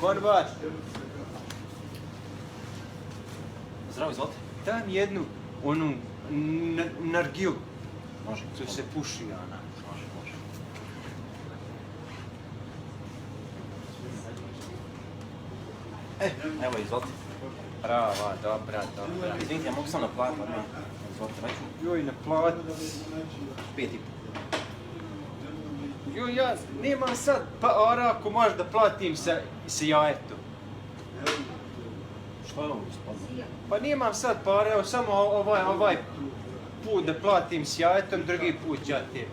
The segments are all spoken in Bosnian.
Konobar! Zdravo, izvolite. Daj mi jednu, onu, nargilu. Može. Co se puši, ona. Može. Evo, izvolite. Prava, dobra. Izvinite, ja mogu sam naplatiti, odmah. Izvolite, račun. Joj, naplati. 5,5. Joj, ja nemam sad para ako možeš da platim sa jajetom. Što je ovo, gospodine? Pa nemam sad para, evo samo ovaj put da platim s jajetom, drugi put ja te.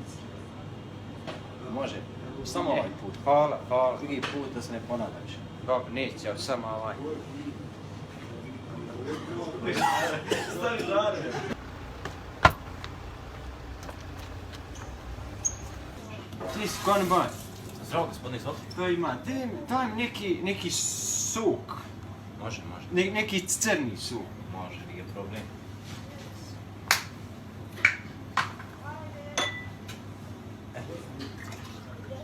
Može. Samo ovaj put. Hvala. Drugi put da se ne ponavlja više. Dobro, neće, evo samo ovaj. Stavi žare. Ti si konobar. Zdravo, gospodine, izvolite. To ima, daj mi neki sok. Može. Neki crni sok. Može, nije problem.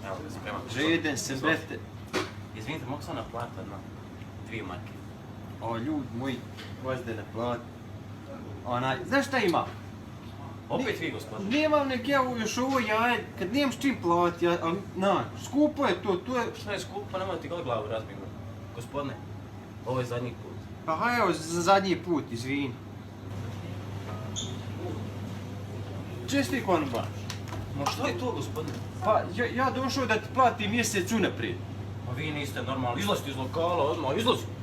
Evo ga, spreman. Žeden se, brete. Izvinite, mogu sam naplatiti odmah 2 marke. O, ljudi moji, možda ne plati. Znaš šta ima? Opet vi, gospodine. Nemam nek ja još ovo jaje, kad nemam s čim plati, ali skupo je to je... Što je skupo, nemoj ti glavu razbiju. Gospodine, ovo je zadnji put. Pa haj evo za zadnji put, izvini. Česti konobar. Ma što je to, gospodine? Pa ja došao da ti platim mjesec unaprijed. Ma vi niste normalni. Izlazite iz lokala odmah, izlazite.